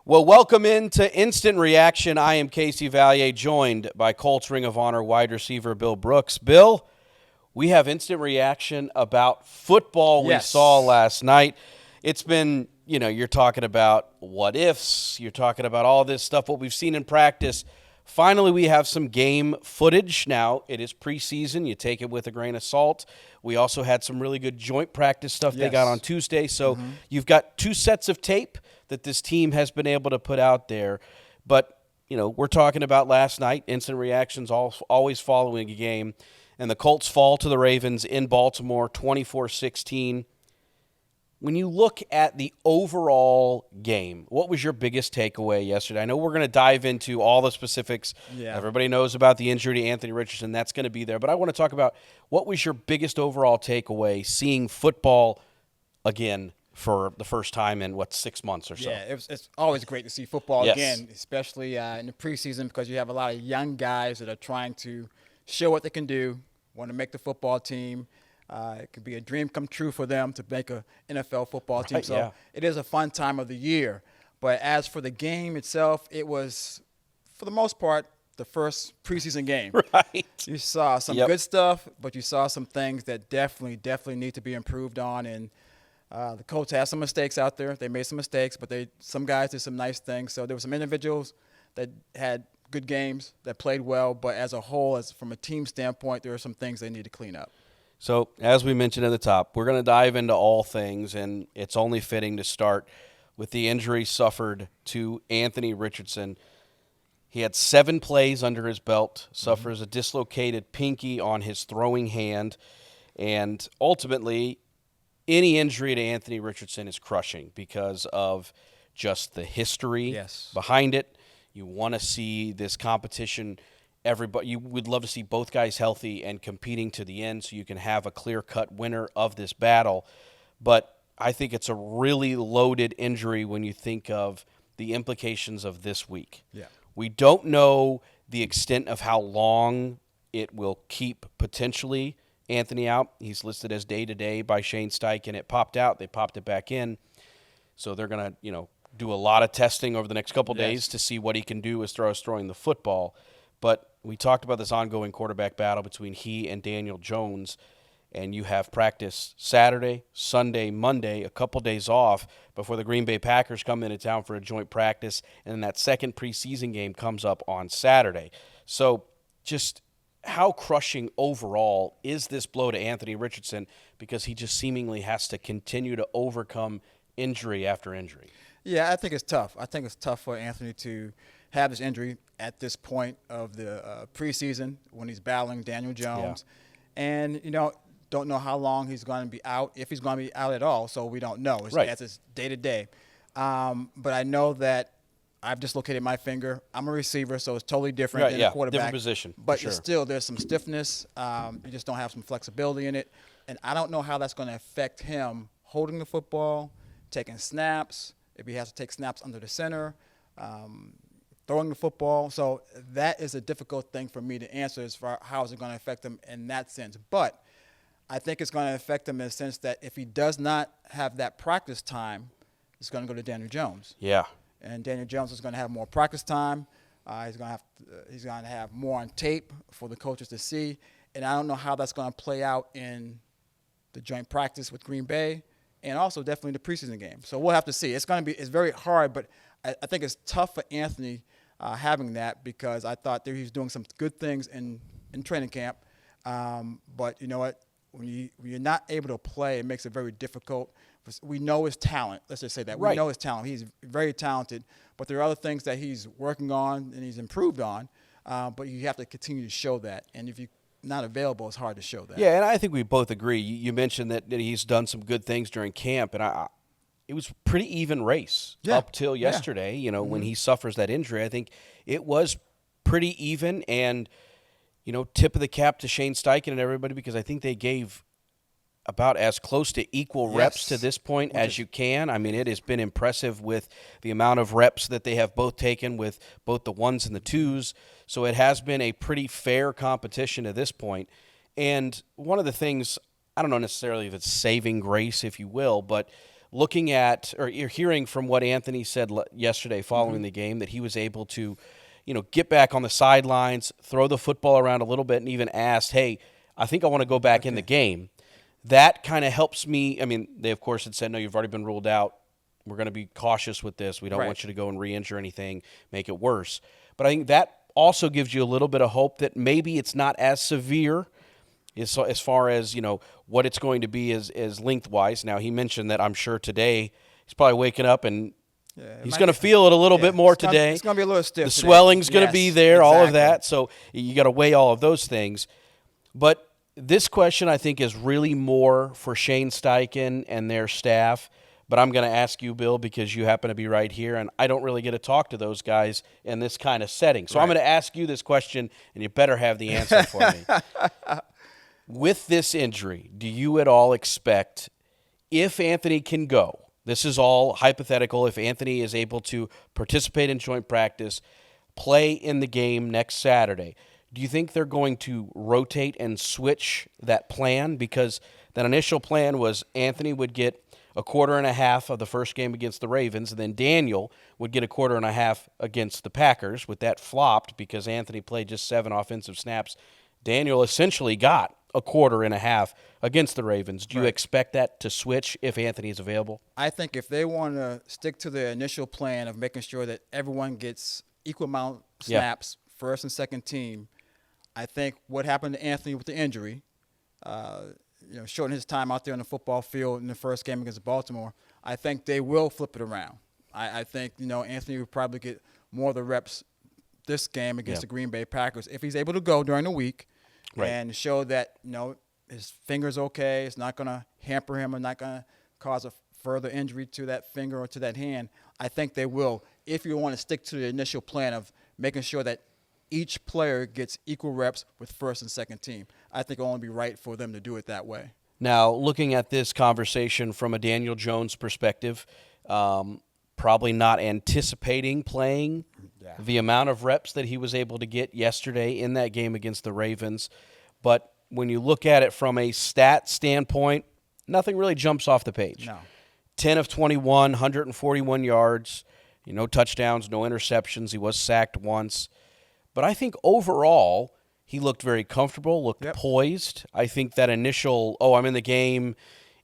Well, welcome into Instant Reaction. I am Casey Vallier, joined by Colts Ring of Honor wide receiver Bill Brooks. Bill, we have instant reaction about football we saw last night. It's been, you're talking about what ifs. You're talking about all this stuff, what we've seen in practice. Finally, we have some game footage. Now, it is preseason. You take it with a grain of salt. We also had some really good joint practice stuff they got on Tuesday. So you've got two sets of tape that this team has been able to put out there. But, we're talking about last night, instant reactions always following a game. And the Colts fall to the Ravens in Baltimore, 24-16. When you look at the overall game, what was your biggest takeaway yesterday? I know we're going to dive into all the specifics. Yeah. Everybody knows about the injury to Anthony Richardson. That's going to be there. But I want to talk about what was your biggest overall takeaway seeing football again for the first time in, 6 months or so? Yeah, it's always great to see football again, especially in the preseason, because you have a lot of young guys that are trying to show what they can do, want to make the football team. It could be a dream come true for them to make an NFL football team. So it is a fun time of the year. But as for the game itself, it was, for the most part, the first preseason game. Right. You saw some good stuff, but you saw some things that definitely need to be improved on. And the Colts had some mistakes out there. They made some mistakes, but some guys did some nice things. So there were some individuals that had good games, that played well. But as a whole, from a team standpoint, there are some things they need to clean up. So, as we mentioned at the top, we're going to dive into all things, and it's only fitting to start with the injury suffered to Anthony Richardson. He had 7 plays under his belt, suffers a dislocated pinky on his throwing hand, and ultimately, any injury to Anthony Richardson is crushing because of just the history behind it. You want to see this competition. You would love to see both guys healthy and competing to the end so you can have a clear-cut winner of this battle. But I think it's a really loaded injury when you think of the implications of this week. Yeah. We don't know the extent of how long it will keep potentially Anthony out. He's listed as day-to-day by Shane Steichen. It popped out. They popped it back in. So they're going to, do a lot of testing over the next couple days to see what he can do as far as throwing the football. But we talked about this ongoing quarterback battle between he and Daniel Jones, and you have practice Saturday, Sunday, Monday, a couple days off before the Green Bay Packers come into town for a joint practice, and then that second preseason game comes up on Saturday. So just how crushing overall is this blow to Anthony Richardson, because he just seemingly has to continue to overcome injury after injury? Yeah, I think it's tough. I think it's tough for Anthony to have this injury at this point of the preseason when he's battling Daniel Jones. Yeah. And, don't know how long he's going to be out, if he's going to be out at all, so we don't know. It's day-to-day. But I know that I've dislocated my finger. I'm a receiver, so it's totally different than a quarterback. Different position. But still, there's some stiffness. You just don't have some flexibility in it. And I don't know how that's going to affect him holding the football, taking snaps, if he has to take snaps under the center, throwing the football. So that is a difficult thing for me to answer as far how is it going to affect him in that sense. But I think it's going to affect him in the sense that if he does not have that practice time, it's going to go to Daniel Jones. Yeah. And Daniel Jones is going to have more practice time. He's going to have more on tape for the coaches to see. And I don't know how that's going to play out in the joint practice with Green Bay, and also definitely the preseason game. So we'll have to see. It's very hard, but I think it's tough for Anthony having that, because I thought that he was doing some good things in training camp. But you know what? When you're not able to play, it makes it very difficult. We know his talent. Let's just say that. We know his talent. He's very talented, but there are other things that he's working on and he's improved on. But you have to continue to show that. And if you're not available, it's hard to show that. Yeah, and I think we both agree. You mentioned that he's done some good things during camp, and it was a pretty even race up till yesterday. When he suffers that injury, I think it was pretty even. And tip of the cap to Shane Steichen and everybody, because I think they gave about as close to equal reps to this point as you can. I mean, it has been impressive with the amount of reps that they have both taken with both the ones and the twos. So it has been a pretty fair competition to this point. And one of the things, I don't know necessarily if it's saving grace, if you will, but looking at, or you're hearing from what Anthony said yesterday following the game, that he was able to, get back on the sidelines, throw the football around a little bit, and even asked, hey, I think I want to go back in the game. That kind of helps me. I mean, they, of course, had said, no, you've already been ruled out. We're going to be cautious with this. We don't want you to go and re-injure anything, make it worse. But I think that also gives you a little bit of hope that maybe it's not as severe as far as, what it's going to be as lengthwise. Now, he mentioned that I'm sure today he's probably waking up and he's going to feel it a little bit more today. It's going to be a little stiff. The swelling's going to be there, all of that. So you got to weigh all of those things. But this question, I think, is really more for Shane Steichen and their staff. But I'm going to ask you, Bill, because you happen to be right here, and I don't really get to talk to those guys in this kind of setting. So I'm going to ask you this question, and you better have the answer for me. With this injury, do you at all expect, if Anthony can go, this is all hypothetical, if Anthony is able to participate in joint practice, play in the game next Saturday, do you think they're going to rotate and switch that plan? Because that initial plan was Anthony would get a quarter and a half of the first game against the Ravens, and then Daniel would get a quarter and a half against the Packers. With that flopped because Anthony played just 7 offensive snaps, Daniel essentially got a quarter and a half against the Ravens. Do you expect that to switch if Anthony is available? I think if they want to stick to the initial plan of making sure that everyone gets equal amount of snaps, first and second team, I think what happened to Anthony with the injury, shortened his time out there on the football field in the first game against Baltimore, I think they will flip it around. I think, Anthony will probably get more of the reps this game against the Green Bay Packers if he's able to go during the week and show that, his finger's okay, it's not going to hamper him or not going to cause a further injury to that finger or to that hand. I think they will, if you want to stick to the initial plan of making sure that each player gets equal reps with first and second team. I think it'll only be right for them to do it that way. Now, looking at this conversation from a Daniel Jones perspective, probably not anticipating playing the amount of reps that he was able to get yesterday in that game against the Ravens. But when you look at it from a stat standpoint, nothing really jumps off the page. No. 10 of 21, 141 yards, no touchdowns, no interceptions. He was sacked once. But I think overall, he looked very comfortable, looked poised. I think that initial, I'm in the game,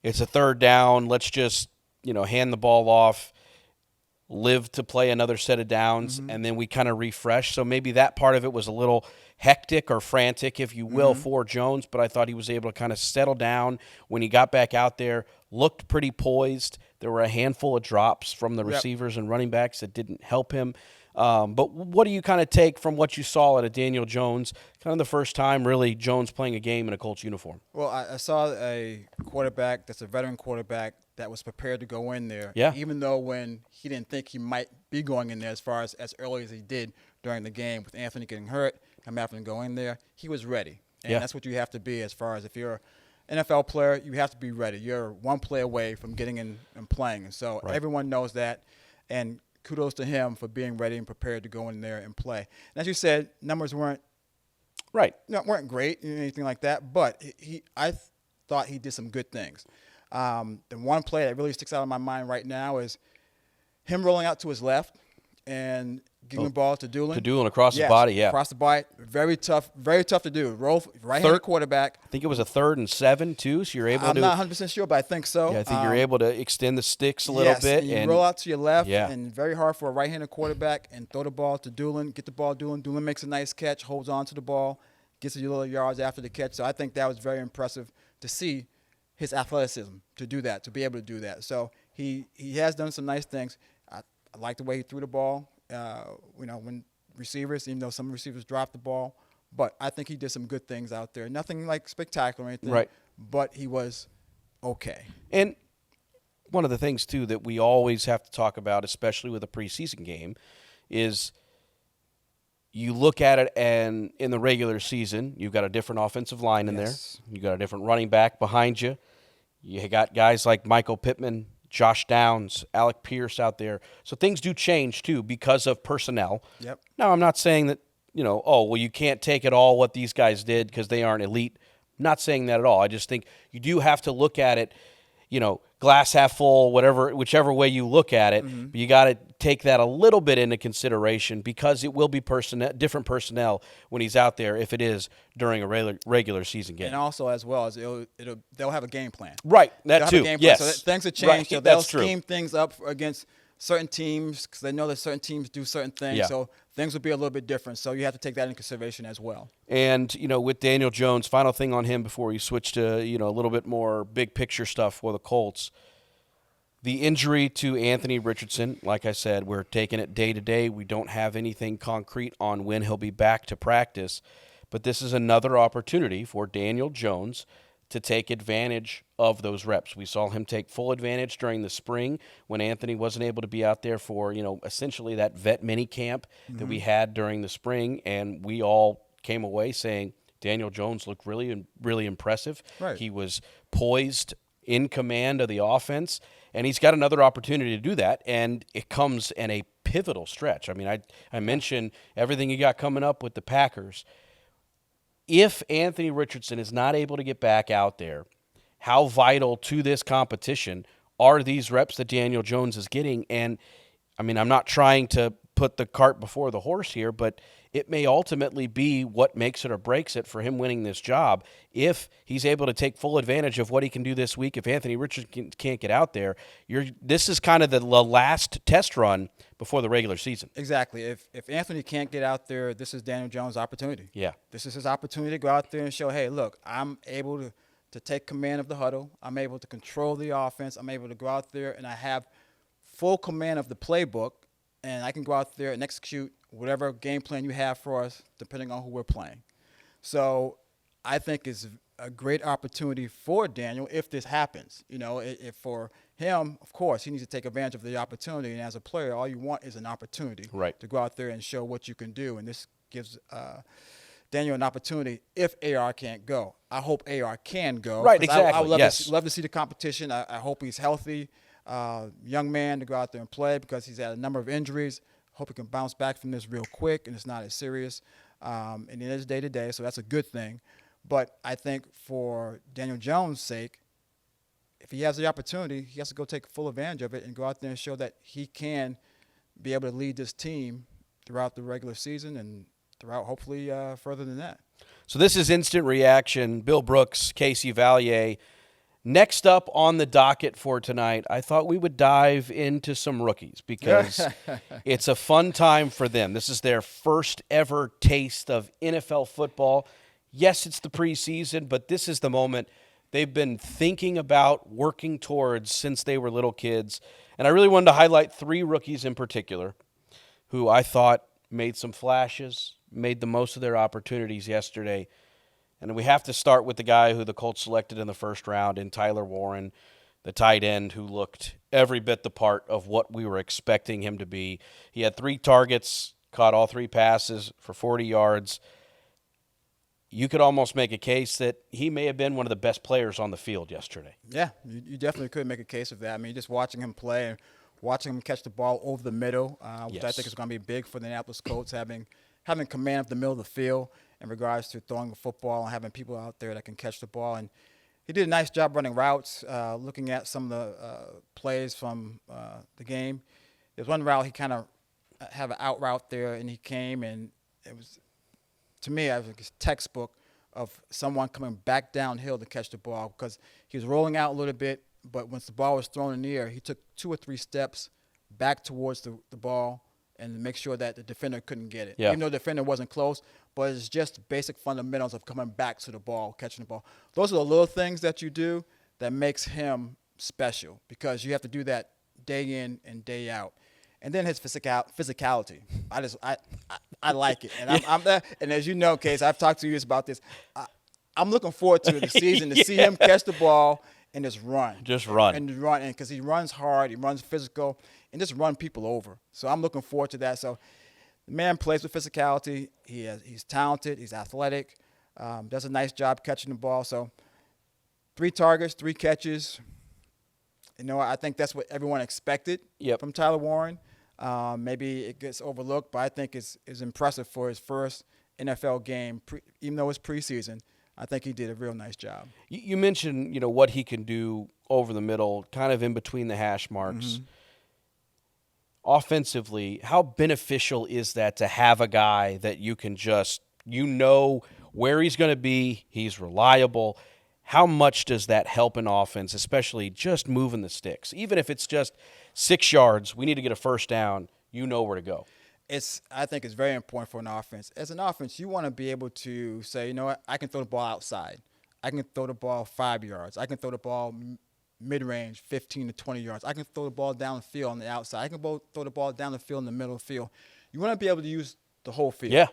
it's a third down, let's just, hand the ball off, live to play another set of downs, and then we kind of refresh. So maybe that part of it was a little hectic or frantic, if you will, for Jones, but I thought he was able to kind of settle down when he got back out there, looked pretty poised. There were a handful of drops from the receivers and running backs that didn't help him. But what do you kind of take from what you saw out of Daniel Jones, kind of the first time really Jones playing a game in a Colts uniform? Well, I saw a quarterback that's a veteran quarterback that was prepared to go in there, even though when he didn't think he might be going in there as far as early as he did during the game with Anthony getting hurt, him having to go in there, he was ready. And that's what you have to be as far as if you're an NFL player, you have to be ready. You're one play away from getting in and playing. And so everyone knows that. And kudos to him for being ready and prepared to go in there and play. And as you said, numbers weren't weren't great or anything like that, but I thought he did some good things. The one play that really sticks out in my mind right now is him rolling out to his left and giving the ball to Doolin. To Doolin across his body, across the body. Very tough to do. Roll right-handed quarterback. I think it was a 3rd and 7 too, so you're able to. I'm not 100% sure, but I think so. Yeah, I think you're able to extend the sticks a little bit. And you roll out to your left, and very hard for a right-handed quarterback, and throw the ball to Doolin, get the ball to Doolin. Doolin makes a nice catch, holds on to the ball, gets a little yards after the catch. So I think that was very impressive to see his athleticism to do that, to be able to do that. So he has done some nice things. I like the way he threw the ball. When receivers, even though some receivers dropped the ball, but I think he did some good things out there. Nothing like spectacular or anything, but he was okay. And one of the things, too, that we always have to talk about, especially with a preseason game, is you look at it, and in the regular season, you've got a different offensive line in there. You've got a different running back behind you. You got guys like Michael Pittman, Josh Downs, Alec Pierce out there. So things do change, too, because of personnel. Yep. Now, I'm not saying that, you can't take it all what these guys did because they aren't elite. I'm not saying that at all. I just think you do have to look at it. glass half full, whichever way you look at it. Mm-hmm. But you got to take that a little bit into consideration because it will be different personnel when he's out there if it is during a regular season game. And also, as well as they'll have a game plan. Right, that they'll too. Have a game plan. Yes, So things have changed. Right. So they'll That's scheme true. things up against certain teams because they know that certain teams do certain things. Yeah. So things will be a little bit different. So you have to take that into consideration as well. And, with Daniel Jones, final thing on him before we switch to, a little bit more big picture stuff for the Colts. The injury to Anthony Richardson, like I said, we're taking it day to day. We don't have anything concrete on when he'll be back to practice. But this is another opportunity for Daniel Jones to take advantage of those reps. We saw him take full advantage during the spring when Anthony wasn't able to be out there for, essentially that vet mini camp that we had during the spring. And we all came away saying Daniel Jones looked really, really impressive. Right. He was poised, in command of the offense, and he's got another opportunity to do that, and it comes in a pivotal stretch. I mean, I mentioned everything you got coming up with the Packers. If Anthony Richardson is not able to get back out there, how vital to this competition are these reps that Daniel Jones is getting? And, I mean, I'm not trying to put the cart before the horse here, but it may ultimately be what makes it or breaks it for him winning this job. If he's able to take full advantage of what he can do this week, if Anthony Richardson can't get out there, this is kind of the last test run before the regular season. Exactly. If Anthony can't get out there, this is Daniel Jones' opportunity. Yeah. This is his opportunity to go out there and show, hey, look, I'm able to take command of the huddle. I'm able to control the offense. I'm able to go out there and I have full command of the playbook, and I can go out there and execute whatever game plan you have for us, depending on who we're playing. So I think it's a great opportunity for Daniel if this happens. If for him, of course, he needs to take advantage of the opportunity. And as a player, all you want is an opportunity to go out there and show what you can do. And this gives Daniel an opportunity if AR can't go. I hope AR can go. Right, exactly. I would yes. love to see the competition. I hope he's healthy. Young man to go out there and play because he's had a number of injuries. Hope he can bounce back from this real quick and it's not as serious. And it is day to day, so that's a good thing. But I think for Daniel Jones' sake, if he has the opportunity, he has to go take full advantage of it and go out there and show that he can be able to lead this team throughout the regular season and throughout hopefully further than that. So this is Instant Reaction. Bill Brooks, Casey Vallier. Next up on the docket for tonight, I thought we would dive into some rookies because it's a fun time for them. This is their first ever taste of NFL football. Yes, it's the preseason, but this is the moment they've been thinking about, working towards since they were little kids. And I really wanted to highlight 3 rookies in particular who I thought made some flashes, made the most of their opportunities yesterday. And we have to start with the guy who the Colts selected in the first round in Tyler Warren, the tight end who looked every bit the part of what we were expecting him to be. He had 3 targets, caught all 3 passes for 40 yards. You could almost make a case that he may have been one of the best players on the field yesterday. Yeah, you definitely could make a case of that. I mean, just watching him play and watching him catch the ball over the middle, which I think is going to be big for the Indianapolis Colts, having command of the middle of the field in regards to throwing the football and having people out there that can catch the ball. And he did a nice job running routes, looking at some of the plays from the game. There's one route he kind of had an out route there, and he came, and it was, to me, it was a textbook of someone coming back downhill to catch the ball because he was rolling out a little bit, but once the ball was thrown in the air, he took 2 or 3 steps back towards the ball and to make sure that the defender couldn't get it. Yeah. Even though the defender wasn't close, but it's just basic fundamentals of coming back to the ball, catching the ball. Those are the little things that you do that makes him special because you have to do that day in and day out. And then his physicality. I like it. And and as you know, Case, I've talked to you about this. I'm looking forward to the season to see him catch the ball and just run. And because he runs hard, he runs physical, and just run people over. So I'm looking forward to that. So the man plays with physicality. He's talented. He's athletic. Does a nice job catching the ball. So 3 targets, 3 catches. I think that's what everyone expected from Tyler Warren. Maybe it gets overlooked, but I think it's impressive for his first NFL game, even though it's preseason. I think he did a real nice job. You mentioned, what he can do over the middle, kind of in between the hash marks. Mm-hmm. Offensively, how beneficial is that to have a guy that you can just, where he's going to be, he's reliable. How much does that help an offense, especially just moving the sticks? Even if it's just 6 yards, we need to get a first down, you know where to go. I think it's very important for an offense. As an offense, you want to be able to say, you know what, I can throw the ball outside. I can throw the ball 5 yards. I can throw the ball mid-range, 15 to 20 yards. I can throw the ball down the field on the outside. I can throw the ball down the field in the middle of the field. You want to be able to use the whole field. Yeah.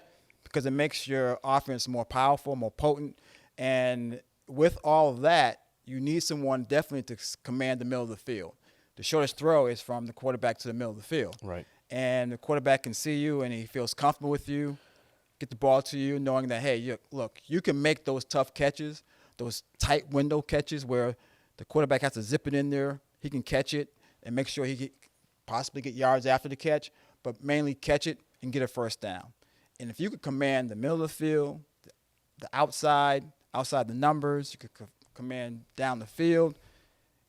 Because it makes your offense more powerful, more potent. And with all of that, you need someone definitely to command the middle of the field. The shortest throw is from the quarterback to the middle of the field. Right. And the quarterback can see you and he feels comfortable with you, get the ball to you, knowing that, hey, look, you can make those tough catches, those tight window catches where the quarterback has to zip it in there. He can catch it and make sure he possibly get yards after the catch, but mainly catch it and get a first down. And if you could command the middle of the field, the outside the numbers, you could command down the field,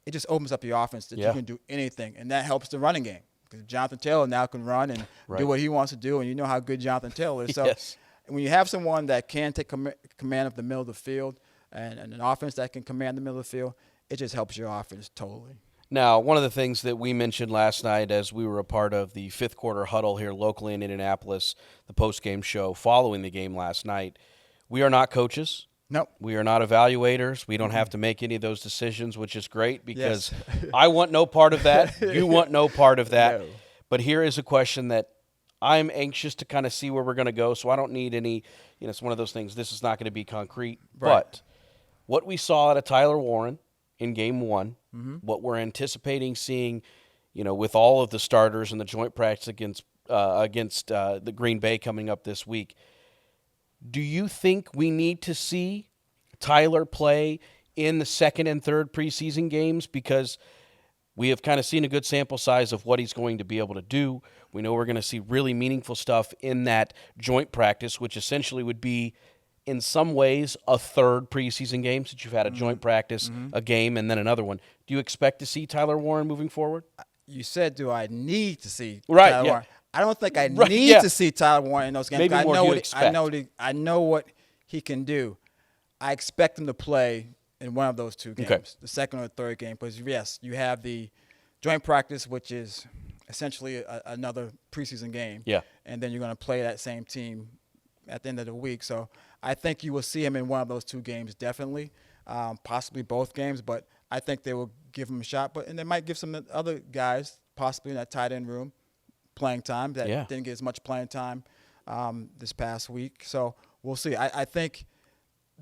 it just opens up your offense that you can do anything, and that helps the running game. Because Jonathan Taylor now can run and do what he wants to do, and you know how good Jonathan Taylor is. So when you have someone that can take command of the middle of the field and an offense that can command the middle of the field, it just helps your offense totally. Now, one of the things that we mentioned last night as we were a part of the fifth quarter huddle here locally in Indianapolis, the post-game show following the game last night, we are not coaches. Nope. We are not evaluators. We don't have to make any of those decisions, which is great because I want no part of that. You want no part of that. No. But here is a question that I'm anxious to kind of see where we're going to go, so I don't need any, it's one of those things, this is not going to be concrete. Right. But what we saw out of Tyler Warren in game one, what we're anticipating seeing, with all of the starters in the joint practice against the Green Bay coming up this week, do you think we need to see Tyler play in the second and third preseason games? Because we have kind of seen a good sample size of what he's going to be able to do. We know we're going to see really meaningful stuff in that joint practice, which essentially would be, in some ways, a third preseason game since you've had a joint practice, a game, and then another one. Do you expect to see Tyler Warren moving forward? You said, do I need to see Tyler Warren? I don't think I need to see Tyler Warren in those games. Maybe more you expect. I know what he can do. I expect him to play in one of those two games, the second or third game. Because, yes, you have the joint practice, which is essentially another preseason game. Yeah. And then you're going to play that same team at the end of the week. So I think you will see him in one of those two games, definitely, possibly both games. But I think they will give him a shot. And they might give some other guys, possibly in that tight end room, playing time that didn't get as much playing time this past week. So we'll see. I think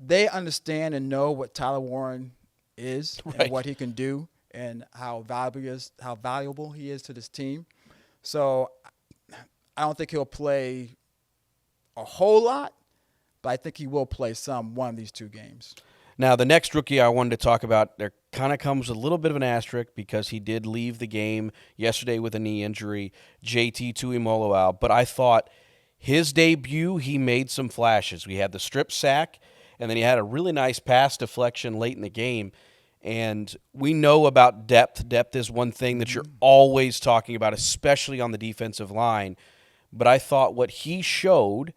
they understand and know what Tyler Warren is and what he can do and how valuable he is to this team. So I don't think he'll play a whole lot, but I think he will play one of these two games. Now, the next rookie I wanted to talk about, there kind of comes a little bit of an asterisk because he did leave the game yesterday with a knee injury, JT Tuimoloau. But I thought his debut, he made some flashes. We had the strip sack, and then he had a really nice pass deflection late in the game. And we know about depth. Depth is one thing that you're always talking about, especially on the defensive line. But I thought what he showed,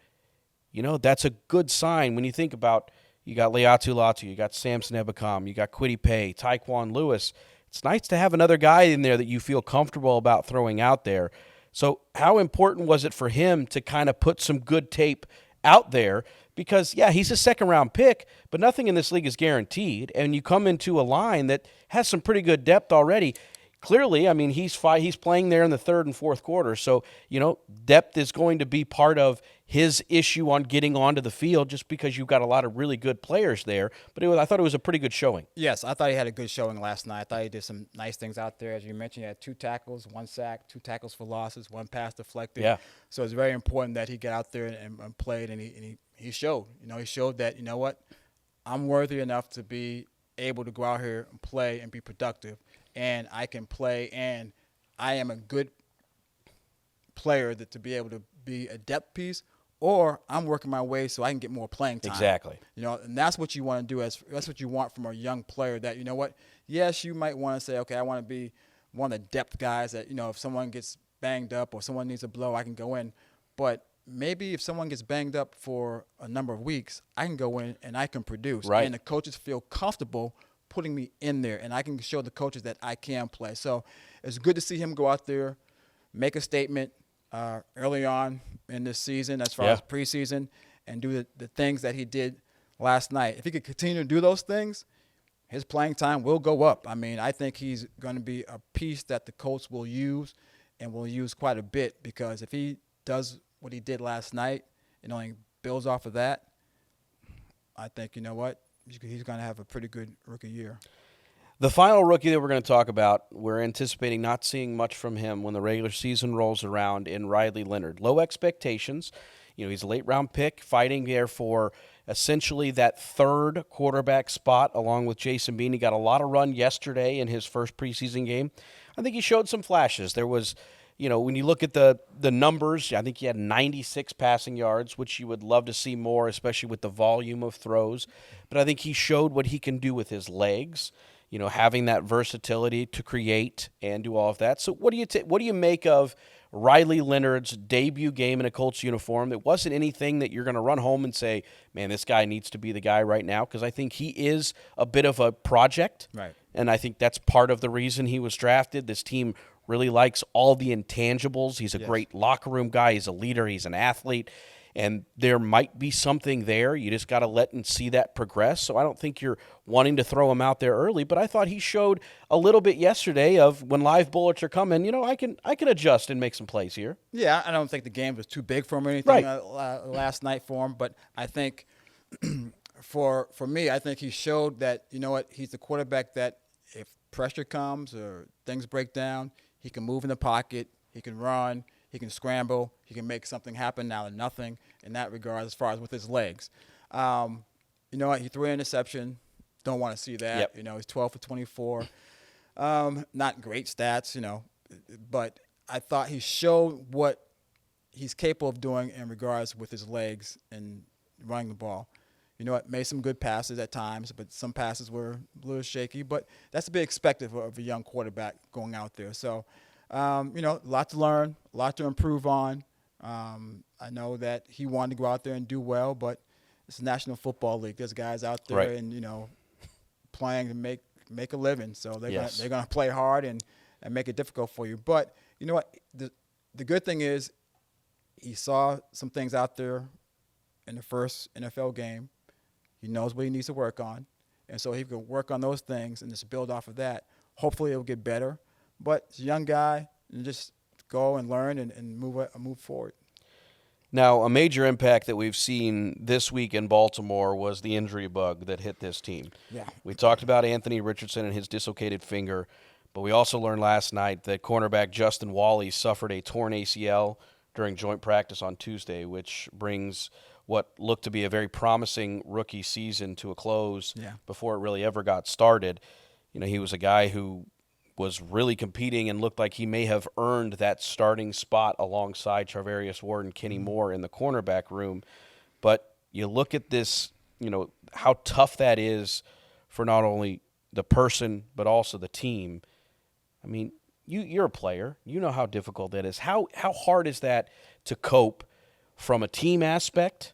that's a good sign when you think about you got Latu, you got Samson Ebukam, you got Kwity Paye, Tyquan Lewis. It's nice to have another guy in there that you feel comfortable about throwing out there. So how important was it for him to kind of put some good tape out there? Because, he's a second-round pick, but nothing in this league is guaranteed. And you come into a line that has some pretty good depth already. Clearly, he's playing there in the third and fourth quarter. So, depth is going to be part of his issue on getting onto the field just because you've got a lot of really good players there. But I thought it was a pretty good showing. Yes, I thought he had a good showing last night. I thought he did some nice things out there. As you mentioned, he had 2 tackles, 1 sack, 2 tackles for losses, 1 pass deflected. Yeah. So it's very important that he got out there and played, and he showed. He showed that, I'm worthy enough to be able to go out here and play and be productive. And I can play, and I am a good player to be able to be a depth piece or I'm working my way so I can get more playing time. Exactly. And that's what you want to do. That's what you want from a young player. That, you know what? Yes, you might want to say, okay, I want to be one of the depth guys that, if someone gets banged up or someone needs a blow, I can go in. But maybe if someone gets banged up for a number of weeks, I can go in and I can produce. Right. And the coaches feel comfortable putting me in there, and I can show the coaches that I can play. So it's good to see him go out there, make a statement early on in this season as far as preseason, and do the things that he did last night. If he could continue to do those things, his playing time will go up. I mean, I think he's going to be a piece that the Colts will use and will use quite a bit, because if he does what he did last night and only builds off of that, I think, you know what, he's going to have a pretty good rookie year. The final rookie that we're going to talk about, we're anticipating not seeing much from him when the regular season rolls around, in Riley Leonard. Low expectations. He's a late-round pick, fighting there for essentially that third quarterback spot along with Jason Bean. He got a lot of run yesterday in his first preseason game. I think he showed some flashes. There was, when you look at the numbers, I think he had 96 passing yards, which you would love to see more, especially with the volume of throws. But I think he showed what he can do with his legs, having that versatility to create and do all of that. So what do you make of Riley Leonard's debut game in a Colts uniform? It wasn't anything that you're going to run home and say, man, this guy needs to be the guy right now, because I think he is a bit of a project. Right. And I think that's part of the reason he was drafted. This team really likes all the intangibles. He's a great locker room guy. He's a leader. He's an athlete. And there might be something there. You just got to let and see that progress. So I don't think you're wanting to throw him out there early, but I thought he showed a little bit yesterday of when live bullets are coming, I can adjust and make some plays here. Yeah, I don't think the game was too big for him or anything last night for him, but I think for me, I think he showed that, he's the quarterback that if pressure comes or things break down, he can move in the pocket, he can run, he can scramble, he can make something happen out of nothing in that regard as far as with his legs. He threw an interception. Don't want to see that. Yep. He's 12 for 24. Not great stats, but I thought he showed what he's capable of doing in regards with his legs and running the ball. Made some good passes at times, but some passes were a little shaky. But that's to be expected of a young quarterback going out there. So, a lot to learn, a lot to improve on. I know that he wanted to go out there and do well, but it's the National Football League. There's guys out there and, playing to make a living. So they're going to play hard and make it difficult for you. But you know what? The good thing is he saw some things out there in the first NFL game. He knows what he needs to work on. And so he can work on those things and just build off of that. Hopefully it'll get better. But he's a young guy, and just go and learn and move forward. Now, a major impact that we've seen this week in Baltimore was the injury bug that hit this team. Yeah. We talked about Anthony Richardson and his dislocated finger, but we also learned last night that cornerback Justin Wally suffered a torn ACL during joint practice on Tuesday, which brings what looked to be a very promising rookie season to a close before it really ever got started. He was a guy who was really competing and looked like he may have earned that starting spot alongside Charvarius Ward and Kenny Moore in the cornerback room. But you look at this, how tough that is for not only the person but also the team. I mean, you're a player. You know how difficult that is. How hard is that to cope from a team aspect,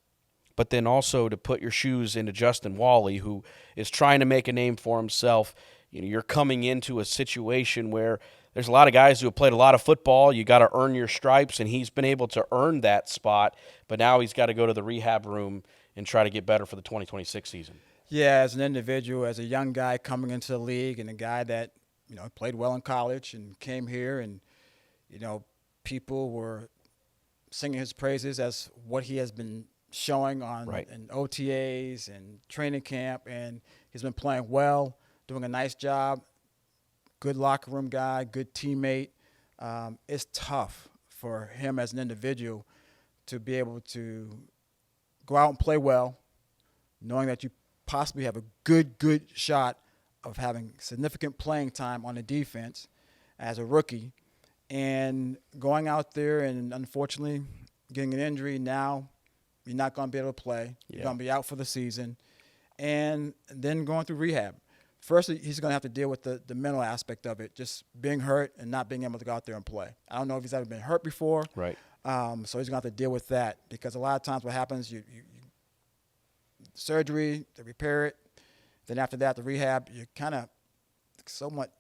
but then also to put your shoes into Justin Wally, who is trying to make a name for himself. You're coming into a situation where there's a lot of guys who have played a lot of football. You got to earn your stripes, and he's been able to earn that spot, but now he's got to go to the rehab room and try to get better for the 2026 season. Yeah, as an individual, as a young guy coming into the league and a guy that, played well in college and came here and, people were singing his praises as what he has been showing on in OTAs and training camp, and he's been playing well, doing a nice job, good locker room guy, good teammate. It's tough for him as an individual to be able to go out and play well, knowing that you possibly have a good shot of having significant playing time on the defense as a rookie, and going out there and unfortunately getting an injury now you're not going to be able to play. Yeah. You're going to be out for the season. And then going through rehab. First, he's going to have to deal with the mental aspect of it, just being hurt and not being able to go out there and play. I don't know if he's ever been hurt before. Right. So he's going to have to deal with that because a lot of times what happens, you surgery to repair it. Then after that, the rehab, you're kind of somewhat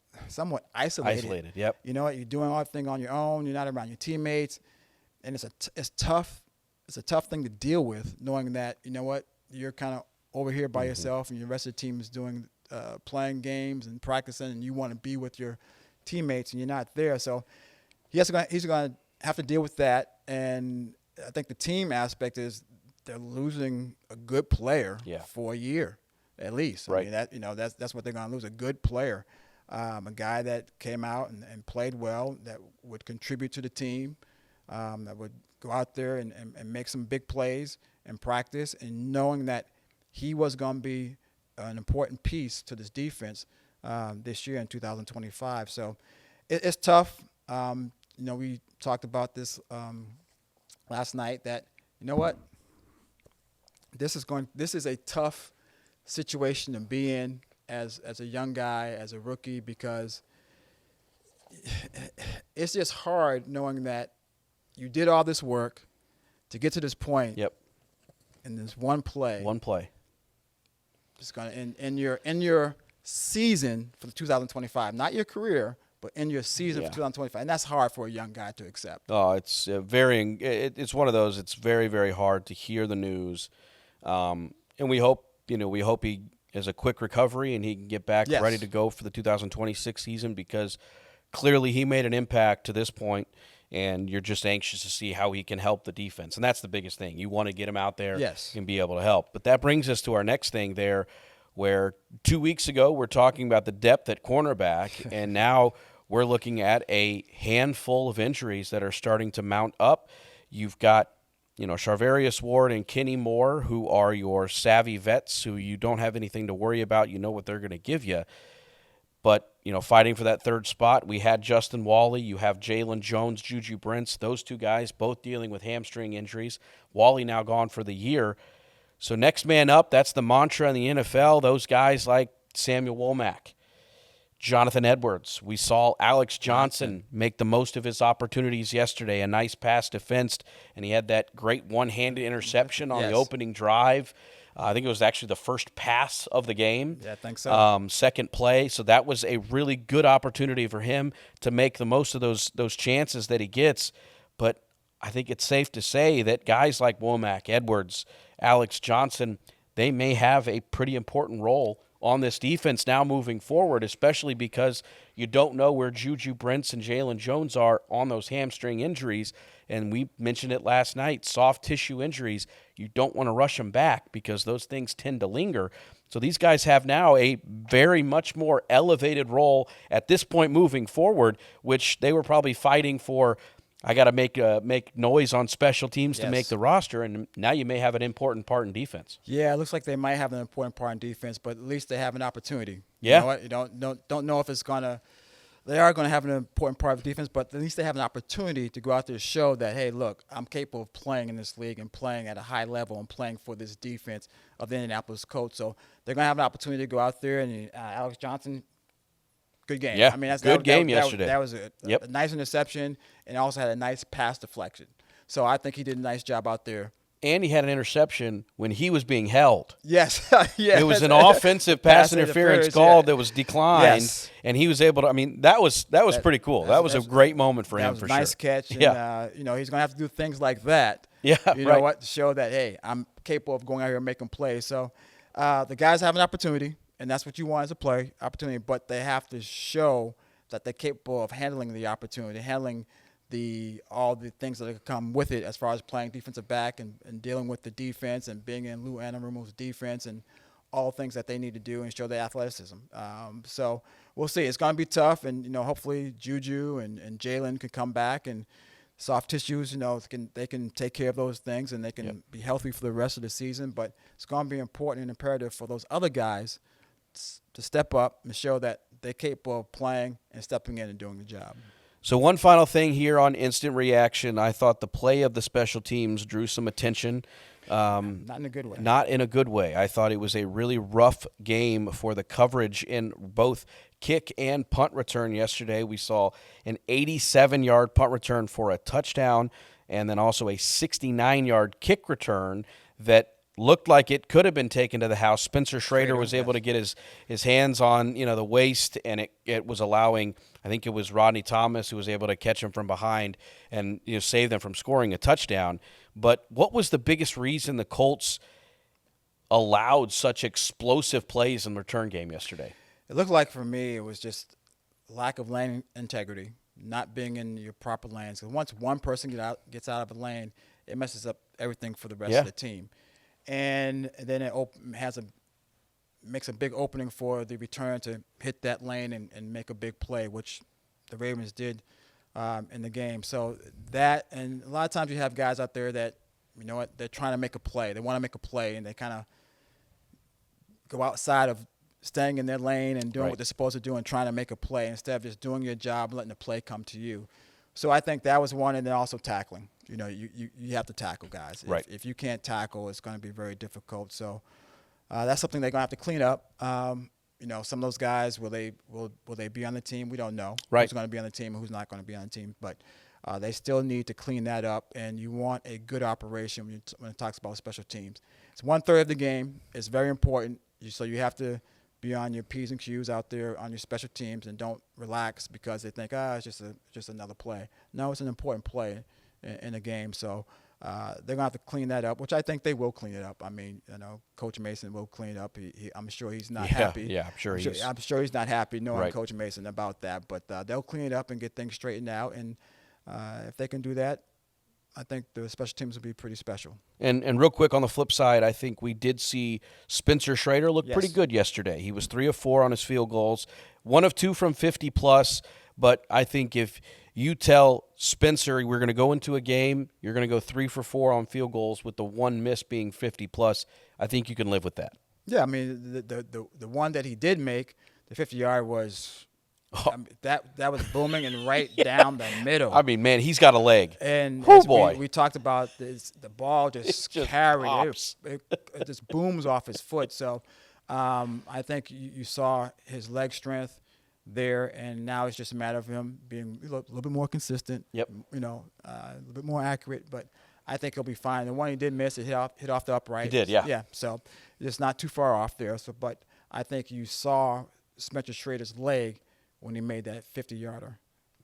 isolated. Yep. You know what? You're doing everything on your own. You're not around your teammates, and it's tough. It's a tough thing to deal with, knowing that you know what you're kind of over here by yourself, and the rest of the team is doing playing games and practicing, and you want to be with your teammates, and you're not there. So he's going to have to deal with that. And I think the team aspect is they're losing a good player for a year at least. Right. I mean, that's what they're going to lose, a good player, a guy that came out and played well, that would contribute to the team, that would go out there and make some big plays and practice, and knowing that he was going to be an important piece to this defense this year in 2025. So it's tough. We talked about this last night that, you know what, this is a tough situation to be in as a young guy, as a rookie, because it's just hard knowing that you did all this work to get to this point. Yep. And this one play. It's going to in your season for the 2025, not your career, but in your season for 2025, and that's hard for a young guy to accept. Oh, it's varying. It's one of those. It's very, very hard to hear the news, and we hope he has a quick recovery and he can get back ready to go for the 2026 season, because clearly he made an impact to this point, and you're just anxious to see how he can help the defense, and that's the biggest thing. You want to get him out there and be able to help. But that brings us to our next thing there, where 2 weeks ago we're talking about the depth at cornerback, and now we're looking at a handful of injuries that are starting to mount up. You've got, Charvarius Ward and Kenny Moore, who are your savvy vets who you don't have anything to worry about. You know what they're going to give you. But, fighting for that third spot, we had Justin Wally. You have Jalen Jones, Juju Brents. Those two guys both dealing with hamstring injuries. Wally now gone for the year. So next man up, that's the mantra in the NFL. Those guys like Samuel Womack, Jonathan Edwards. We saw Alex Johnson make the most of his opportunities yesterday. A nice pass defensed, and he had that great one-handed interception on the opening drive. I think it was actually the first pass of the game. Yeah, I think so. Second play. So that was a really good opportunity for him to make the most of those chances that he gets. But I think it's safe to say that guys like Womack, Edwards, Alex Johnson, they may have a pretty important role on this defense now moving forward, especially because you don't know where Juju Brents and Jalen Jones are on those hamstring injuries. And we mentioned it last night, soft tissue injuries, you don't want to rush them back because those things tend to linger. So these guys have now a very much more elevated role at this point moving forward, which they were probably fighting for. I got to make noise on special teams to make the roster, and now you may have an important part in defense. Yeah, it looks like they might have an important part in defense, but at least they have an opportunity. Yeah. You know what? You don't know if it's gonna. They are going to have an important part of the defense, but at least they have an opportunity to go out there and show that, hey, look, I'm capable of playing in this league and playing at a high level and playing for this defense of the Indianapolis Colts. So they're going to have an opportunity to go out there, and Alex Johnson, good game. Yeah, I mean, that's good game yesterday. That was a nice interception, and also had a nice pass deflection. So I think he did a nice job out there. And he had an interception when he was being held. Yes. Yeah. It was an offensive pass interference call that was declined, and he was able to. I mean, that was pretty cool. That was a great moment for him, for sure. That was a nice catch. And, he's going to have to do things like that. Yeah, you know what? To show that, hey, I'm capable of going out here and making plays. So the guys have an opportunity, and that's what you want as a player, opportunity. But they have to show that they're capable of handling the opportunity, handling all the things that come with it as far as playing defensive back and dealing with the defense and being in Lou Anarumo's defense and all things that they need to do and show their athleticism. So we'll see. It's going to be tough, and hopefully Juju and Jalen can come back, and soft tissues, they can take care of those things, and they can be healthy for the rest of the season. But it's going to be important and imperative for those other guys to step up and show that they're capable of playing and stepping in and doing the job. So one final thing here on instant reaction. I thought the play of the special teams drew some attention. Not in a good way. Not in a good way. I thought it was a really rough game for the coverage in both kick and punt return yesterday. We saw an 87-yard punt return for a touchdown and then also a 69-yard kick return that looked like it could have been taken to the house. Spencer Schrader was able to get his hands on the waist, and it was allowing, I think it was Rodney Thomas who was able to catch him from behind and save them from scoring a touchdown. But what was the biggest reason the Colts allowed such explosive plays in the return game yesterday? It looked like for me it was just lack of lane integrity, not being in your proper lanes. Because once one person gets out of a lane, it messes up everything for the rest of the team. And then it makes a big opening for the return to hit that lane and make a big play, which the Ravens did in the game. So that, and a lot of times you have guys out there that, they're trying to make a play. They want to make a play, and they kind of go outside of staying in their lane and doing what they're supposed to do and trying to make a play instead of just doing your job and letting the play come to you. So I think that was one, and then also tackling. You have to tackle guys. Right. If you can't tackle, it's going to be very difficult. So that's something they're going to have to clean up. Some of those guys, will they be on the team? We don't know who's going to be on the team and who's not going to be on the team. But they still need to clean that up, and you want a good operation when it talks about special teams. It's 1/3 of the game. It's very important. So you have to be on your P's and Q's out there on your special teams, and don't relax because they think, it's just another play. No, it's an important play in the game. So they're going to have to clean that up, which I think they will clean it up. I mean, Coach Mason will clean it up. I'm sure he's not happy. Yeah, I'm sure he's not happy knowing Coach Mason about that. But they'll clean it up and get things straightened out. And if they can do that, I think the special teams will be pretty special. And real quick on the flip side, I think we did see Spencer Schrader look pretty good yesterday. He was 3 of 4 on his field goals, 1 of 2 from 50+. But I think if you tell Spencer we're going to go into a game, you're going to go 3 for 4 on field goals with the one miss being 50+, I think you can live with that. Yeah, I mean, the one that he did make, the 50-yard was that was booming and right down the middle. I mean, man, he's got a leg. And we talked about this, the ball just carried. It just booms off his foot. So I think you saw his leg strength there, and now it's just a matter of him being a little bit more consistent. Yep. A little bit more accurate, but I think he'll be fine. The one he did miss, it hit off the upright. He did, yeah. Yeah. So it's not too far off there. So, but I think you saw Spencer Schrader's leg when he made that 50-yarder.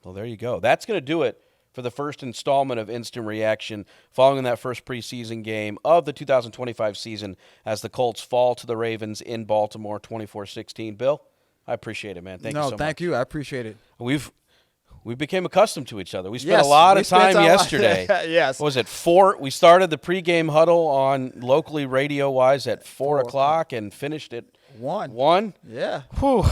Well, there you go. That's going to do it for the first installment of Instant Reaction following that first preseason game of the 2025 season as the Colts fall to the Ravens in Baltimore 24-16. Bill, I appreciate it, man. Thank you so much. No, thank you. I appreciate it. We became accustomed to each other. We spent a lot of time yesterday. Yes. What was it, 4? We started the pregame huddle on locally radio-wise at 4 o'clock and finished at 1. 1? Yeah. Whew.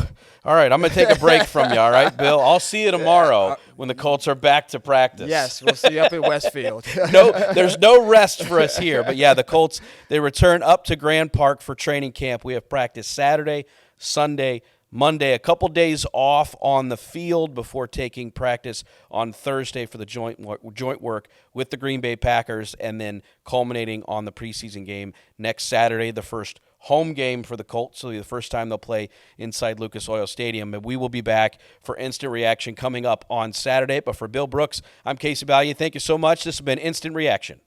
All right, I'm going to take a break from you, all right, Bill? I'll see you tomorrow when the Colts are back to practice. Yes, we'll see you up at Westfield. No, there's no rest for us here. But, yeah, the Colts, they return up to Grand Park for training camp. We have practice Saturday, Sunday, Monday, a couple days off on the field before taking practice on Thursday for the joint work with the Green Bay Packers, and then culminating on the preseason game next Saturday, the first home game for the Colts. So the first time they'll play inside Lucas Oil Stadium. And we will be back for Instant Reaction coming up on Saturday. But for Bill Brooks, I'm Casey Vallier. Thank you so much. This has been Instant Reaction.